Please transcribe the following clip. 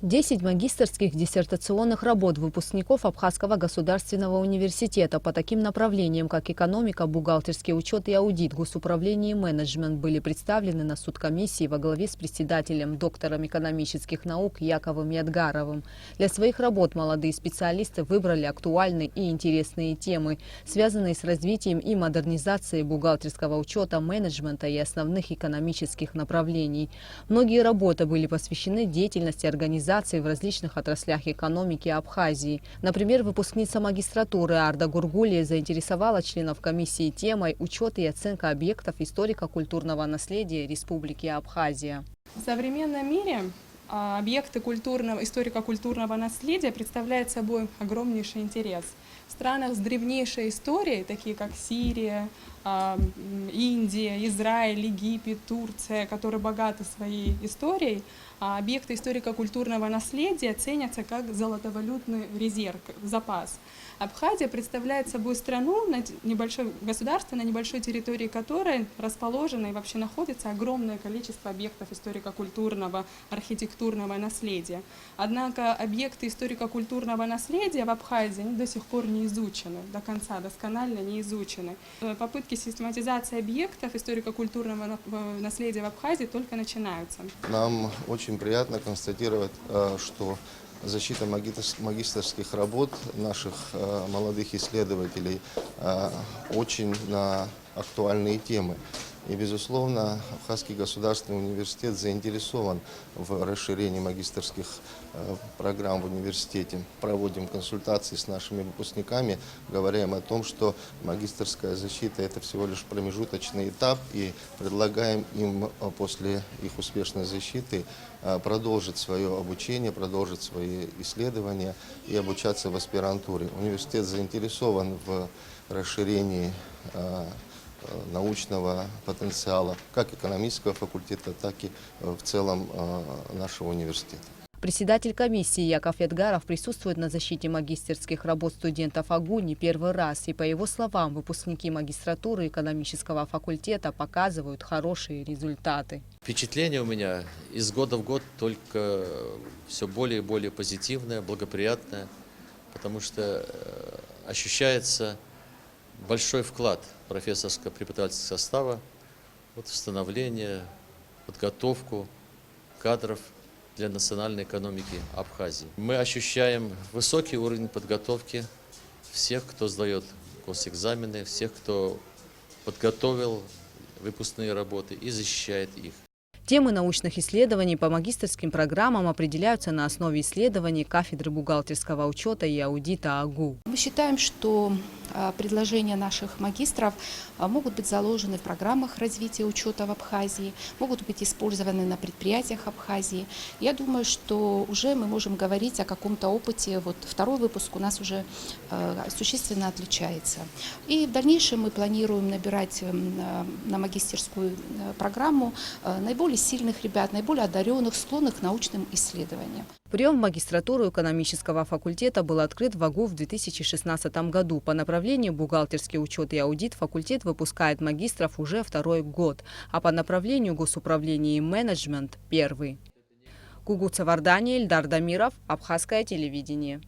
10 магистерских диссертационных работ выпускников Абхазского государственного университета по таким направлениям, как экономика, бухгалтерский учет и аудит, госуправление и менеджмент, были представлены на суд комиссии во главе с председателем, доктором экономических наук Яковом Ядгаровым. Для своих работ молодые специалисты выбрали актуальные и интересные темы, связанные с развитием и модернизацией бухгалтерского учета, менеджмента и основных экономических направлений. Многие работы были посвящены деятельности организации в различных отраслях экономики Абхазии. Например, выпускница магистратуры Арда Гургулия заинтересовала членов комиссии темой «Учет и оценка объектов историко-культурного наследия Республики Абхазия». В современном мире объекты историко-культурного наследия представляют собой огромнейший интерес. В странах с древнейшей историей, такие как Сирия, Индия, Израиль, Египет, Турция, которые богаты своей историей, объекты историко-культурного наследия ценятся как золотовалютный резерв, запас. Абхазия представляет собой страну, небольшое государство, на небольшой территории которой расположено и вообще находится огромное количество объектов историко-культурного, архитектурного наследия. Однако объекты историко-культурного наследия в Абхазии до сих пор не изучены, до конца досконально не изучены. Попытки систематизации объектов историко-культурного наследия в Абхазии только начинаются. Нам очень приятно констатировать, что защита магистерских работ наших молодых исследователей очень на актуальные темы. И, безусловно, Абхазский государственный университет заинтересован в расширении магистерских программ в университете. Проводим консультации с нашими выпускниками, говоря им о том, что магистерская защита – это всего лишь промежуточный этап, и предлагаем им после их успешной защиты продолжить свое обучение, продолжить свои исследования и обучаться в аспирантуре. Университет заинтересован в расширении научного потенциала как экономического факультета, так и в целом нашего университета. Председатель комиссии Яков Ядгаров присутствует на защите магистерских работ студентов АГУ не первый раз. И, по его словам, выпускники магистратуры экономического факультета показывают хорошие результаты. Впечатление у меня из года в год только все более и более позитивное, благоприятное, потому что ощущается большой вклад профессорско-преподавательского состава в становление, подготовку кадров для национальной экономики Абхазии. Мы ощущаем высокий уровень подготовки всех, кто сдает госэкзамены, всех, кто подготовил выпускные работы и защищает их. Темы научных исследований по магистерским программам определяются на основе исследований кафедры бухгалтерского учета и аудита АГУ. Мы считаем, что предложения наших магистров могут быть заложены в программах развития учета в Абхазии, могут быть использованы на предприятиях Абхазии. Я думаю, что уже мы можем говорить о каком-то опыте. Вот второй выпуск у нас уже существенно отличается. И в дальнейшем мы планируем набирать на магистерскую программу наиболее сильных ребят, наиболее одаренных, склонных к научным исследованиям. Прием в магистратуру экономического факультета был открыт в АГУ в 2016 году. По направлению бухгалтерский учет и аудит факультет выпускает магистров уже второй год, а по направлению госуправление и менеджмент – первый. Гугуца Вардания, Эльдар Дамиров, Абхазское телевидение.